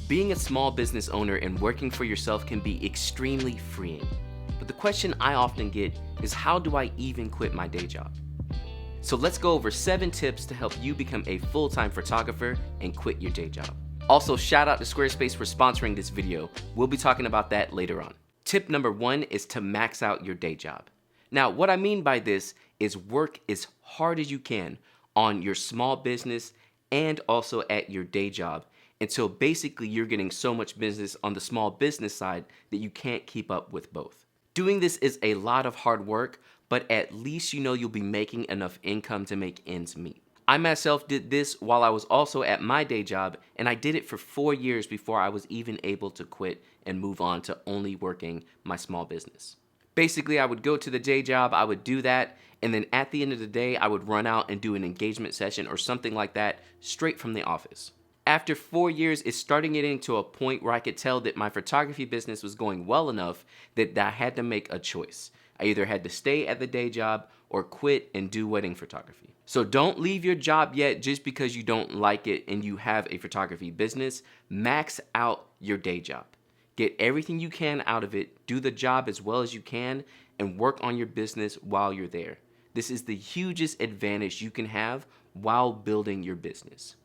Being a small business owner and working for yourself can be extremely freeing. But the question I often get is, how do I even quit my day job? So let's go over 7 tips to help you become a full-time photographer and quit your day job. Also, shout out to Squarespace for sponsoring this video. We'll be talking about that later on. Tip number 1 is to max out your day job. Now, what I mean by this is work as hard as you can on your small business and also at your day job until basically you're getting so much business on the small business side that you can't keep up with both. Doing this is a lot of hard work, but at least you know you'll be making enough income to make ends meet. I myself did this while I was also at my day job, and I did it for 4 years before I was even able to quit and move on to only working my small business. Basically, I would go to the day job, I would do that, and then at the end of the day, I would run out and do an engagement session or something like that straight from the office. After 4 years, it's starting getting to a point where I could tell that my photography business was going well enough that I had to make a choice. I either had to stay at the day job or quit and do wedding photography. So don't leave your job yet just because you don't like it and you have a photography business. Max out your day job. Get everything you can out of it, do the job as well as you can, and work on your business while you're there. This is the hugest advantage you can have while building your business.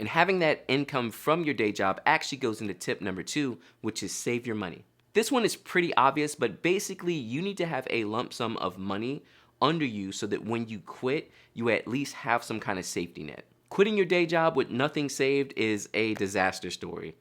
And having that income from your day job actually goes into tip number 2, which is save your money. This one is pretty obvious, but basically you need to have a lump sum of money under you so that when you quit, you at least have some kind of safety net. Quitting your day job with nothing saved is a disaster story.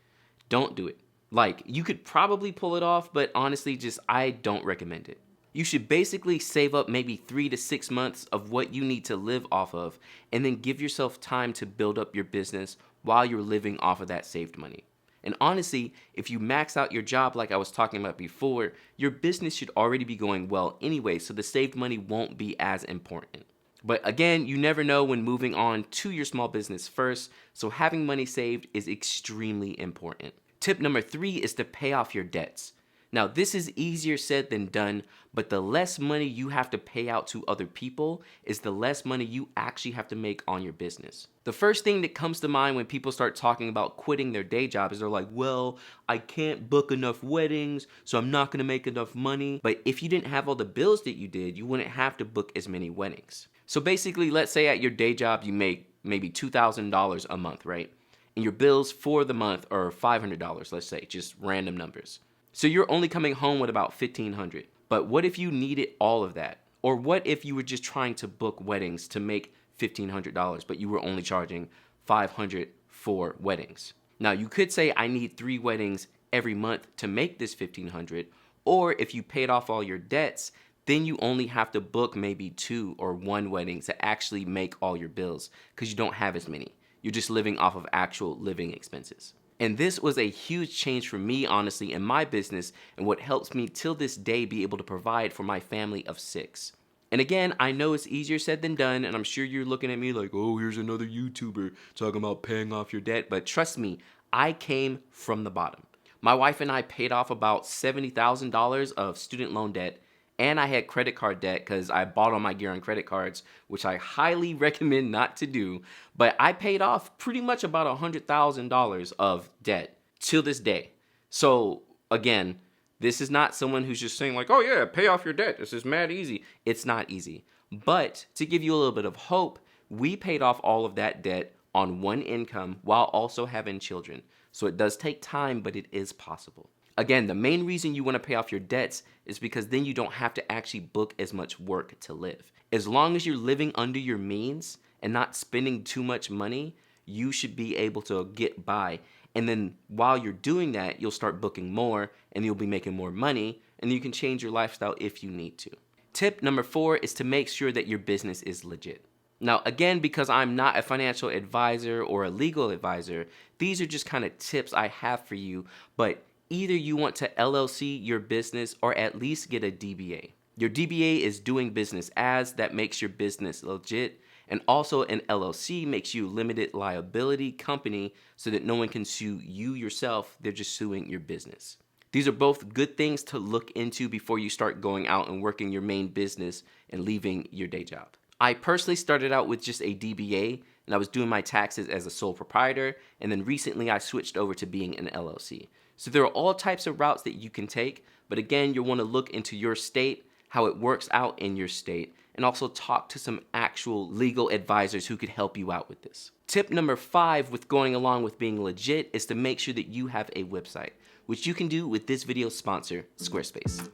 Don't do it. Like, you could probably pull it off, but honestly, I don't recommend it. You should basically save up maybe 3 to 6 months of what you need to live off of, and then give yourself time to build up your business while you're living off of that saved money. And honestly, if you max out your job like I was talking about before, your business should already be going well anyway, so the saved money won't be as important. But again, you never know when moving on to your small business first, so having money saved is extremely important. Tip number 3 is to pay off your debts. Now, this is easier said than done, but the less money you have to pay out to other people is the less money you actually have to make on your business. The first thing that comes to mind when people start talking about quitting their day job is they're like, well, I can't book enough weddings, so I'm not gonna make enough money. But if you didn't have all the bills that you did, you wouldn't have to book as many weddings. So basically, let's say at your day job, you make maybe $2,000 a month, right? And your bills for the month are $500, let's say, just random numbers. So you're only coming home with about $1,500. But what if you needed all of that? Or what if you were just trying to book weddings to make $1,500, but you were only charging $500 for weddings? Now, you could say, I need 3 weddings every month to make this $1,500. Or if you paid off all your debts, then you only have to book maybe 2 or 1 wedding to actually make all your bills because you don't have as many. You're just living off of actual living expenses. And this was a huge change for me, honestly, in my business and what helps me till this day be able to provide for my family of 6. And again, I know it's easier said than done, and I'm sure you're looking at me like, oh, here's another YouTuber talking about paying off your debt. But trust me, I came from the bottom. My wife and I paid off about $70,000 of student loan debt, and I had credit card debt because I bought all my gear on credit cards, which I highly recommend not to do. But I paid off pretty much about $100,000 of debt till this day. So again, this is not someone who's just saying like, oh yeah, pay off your debt. This is mad easy. It's not easy. But to give you a little bit of hope, we paid off all of that debt on one income while also having children. So it does take time, but it is possible. Again, the main reason you want to pay off your debts is because then you don't have to actually book as much work to live. As long as you're living under your means and not spending too much money, you should be able to get by. And then while you're doing that, you'll start booking more and you'll be making more money, and you can change your lifestyle if you need to. Tip number 4 is to make sure that your business is legit. Now, again, because I'm not a financial advisor or a legal advisor, these are just kind of tips I have for you, but either you want to LLC your business or at least get a DBA. Your DBA is doing business as, that makes your business legit, and also an LLC makes you limited liability company so that no one can sue you yourself, they're just suing your business. These are both good things to look into before you start going out and working your main business and leaving your day job. I personally started out with just a DBA, and I was doing my taxes as a sole proprietor, and then recently I switched over to being an LLC. So there are all types of routes that you can take, but again, you'll want to look into your state, how it works out in your state, and also talk to some actual legal advisors who could help you out with this. Tip number 5 with going along with being legit is to make sure that you have a website, which you can do with this video's sponsor, Squarespace.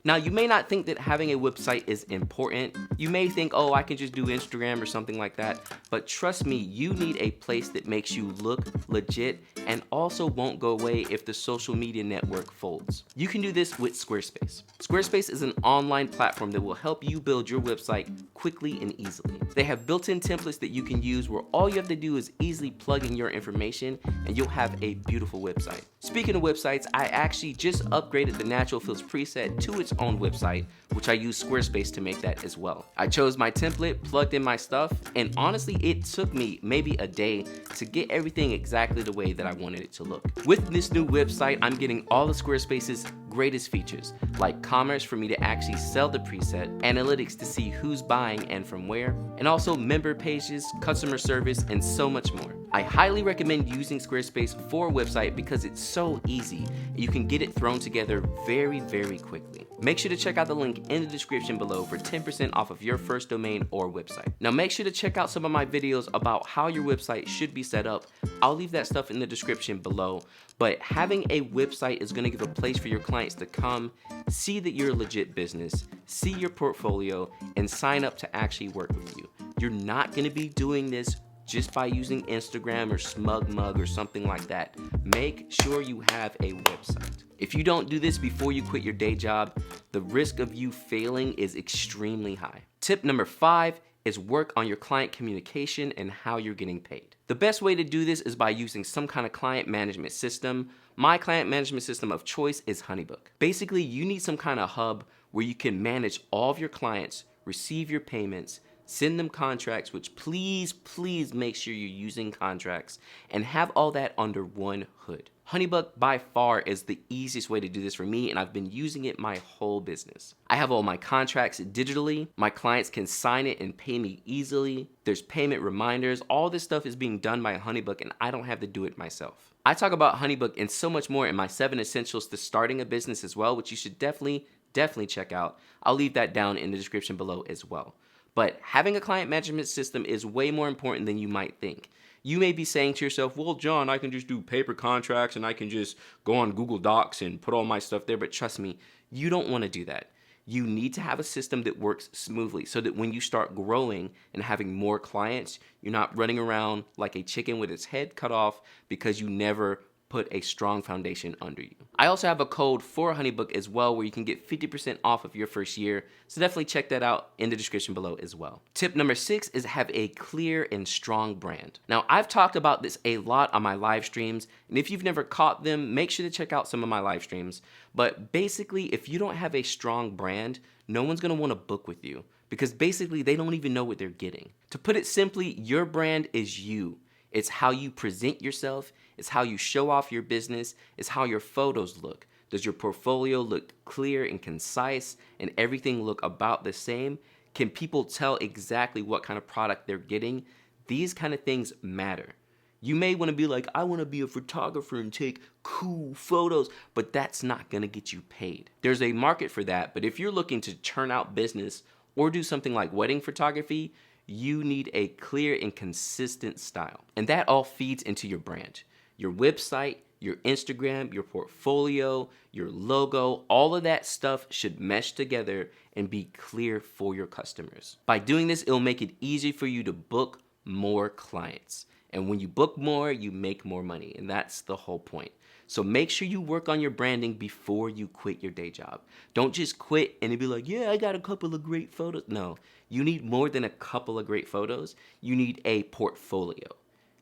Now, you may not think that having a website is important. You may think, oh, I can just do Instagram or something like that. But trust me, you need a place that makes you look legit and also won't go away if the social media network folds. You can do this with Squarespace. Squarespace is an online platform that will help you build your website quickly and easily. They have built-in templates that you can use where all you have to do is easily plug in your information and you'll have a beautiful website. Speaking of websites, I actually just upgraded the Natural Fills preset to its own website, which I use Squarespace to make that as well. I chose my template, plugged in my stuff, and honestly, it took me maybe a day to get everything exactly the way that I wanted it to look. With this new website, I'm getting all of Squarespace's greatest features, like commerce for me to actually sell the preset, analytics to see who's buying and from where, and also member pages, customer service, and so much more. I highly recommend using Squarespace for a website because it's so easy and you can get it thrown together very, very quickly. Make sure to check out the link in the description below for 10% off of your first domain or website. Now make sure to check out some of my videos about how your website should be set up. I'll leave that stuff in the description below, but having a website is going to give a place for your clients to come, see that you're a legit business, see your portfolio, and sign up to actually work with you. You're not going to be doing this just by using Instagram or SmugMug or something like that. Make sure you have a website. If you don't do this before you quit your day job, the risk of you failing is extremely high. Tip number 5 is work on your client communication and how you're getting paid. The best way to do this is by using some kind of client management system. My client management system of choice is HoneyBook. Basically, you need some kind of hub where you can manage all of your clients, receive your payments, send them contracts, which please make sure you're using contracts, and have all that under one hood. HoneyBook by far is the easiest way to do this for me, and I've been using it my whole business. I have all my contracts digitally. My clients can sign it and pay me easily. There's payment reminders. All this stuff is being done by HoneyBook, and I don't have to do it myself. I talk about HoneyBook and so much more in my 7 essentials to starting a business as well, which you should definitely check out. I'll leave that down in the description below as well. But having a client management system is way more important than you might think. You may be saying to yourself, well, John, I can just do paper contracts and I can just go on Google Docs and put all my stuff there. But trust me, you don't want to do that. You need to have a system that works smoothly so that when you start growing and having more clients, you're not running around like a chicken with its head cut off because you never put a strong foundation under you. I also have a code for HoneyBook as well where you can get 50% off of your first year, so definitely check that out in the description below as well. Tip number 6 is have a clear and strong brand. Now, I've talked about this a lot on my live streams, and if you've never caught them, make sure to check out some of my live streams. But basically, if you don't have a strong brand, no one's gonna wanna book with you because basically they don't even know what they're getting. To put it simply, your brand is you. It's how you present yourself, it's how you show off your business, it's how your photos look. Does your portfolio look clear and concise and everything look about the same? Can people tell exactly what kind of product they're getting? These kind of things matter. You may want to be like, I want to be a photographer and take cool photos, but that's not going to get you paid. There's a market for that, but if you're looking to churn out business or do something like wedding photography, you need a clear and consistent style. And that all feeds into your brand. Your website, your Instagram, your portfolio, your logo, all of that stuff should mesh together and be clear for your customers. By doing this, it'll make it easy for you to book more clients. And when you book more, you make more money. And that's the whole point. So make sure you work on your branding before you quit your day job. Don't just quit and be like, yeah, I got a couple of great photos. No, you need more than a couple of great photos. You need a portfolio,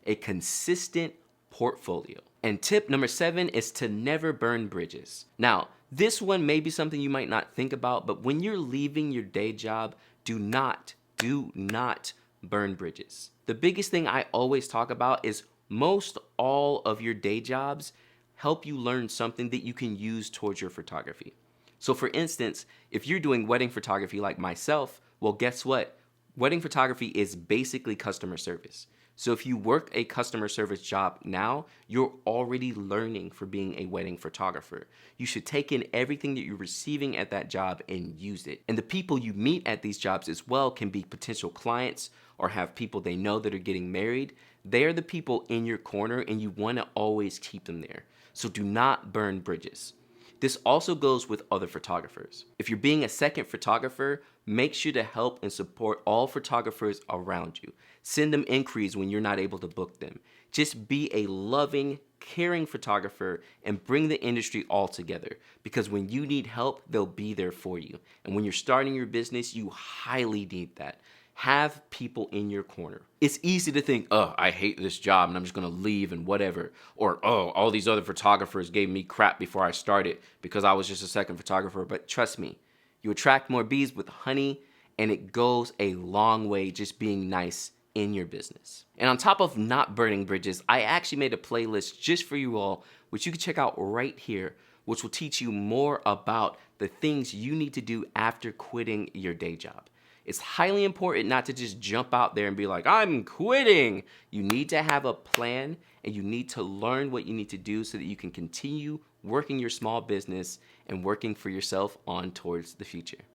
a consistent portfolio. And tip number 7 is to never burn bridges. Now, this one may be something you might not think about, but when you're leaving your day job, do not burn bridges. The biggest thing I always talk about is most all of your day jobs help you learn something that you can use towards your photography. So for instance, if you're doing wedding photography like myself, well, guess what? Wedding photography is basically customer service. So if you work a customer service job now, you're already learning for being a wedding photographer. You should take in everything that you're receiving at that job and use it. And the people you meet at these jobs as well can be potential clients or have people they know that are getting married. They're the people in your corner and you want to always keep them there. So do not burn bridges. This also goes with other photographers. If you're being a second photographer, make sure to help and support all photographers around you. Send them inquiries when you're not able to book them. Just be a loving, caring photographer and bring the industry all together, because when you need help, they'll be there for you. And when you're starting your business, you highly need that. Have people in your corner. It's easy to think, oh, I hate this job and I'm just gonna leave and whatever. Or, oh, all these other photographers gave me crap before I started because I was just a second photographer. But trust me, you attract more bees with honey, and it goes a long way just being nice in your business. And on top of not burning bridges, I actually made a playlist just for you all, which you can check out right here, which will teach you more about the things you need to do after quitting your day job. It's highly important not to just jump out there and be like, I'm quitting. You need to have a plan and you need to learn what you need to do so that you can continue working your small business and working for yourself on towards the future.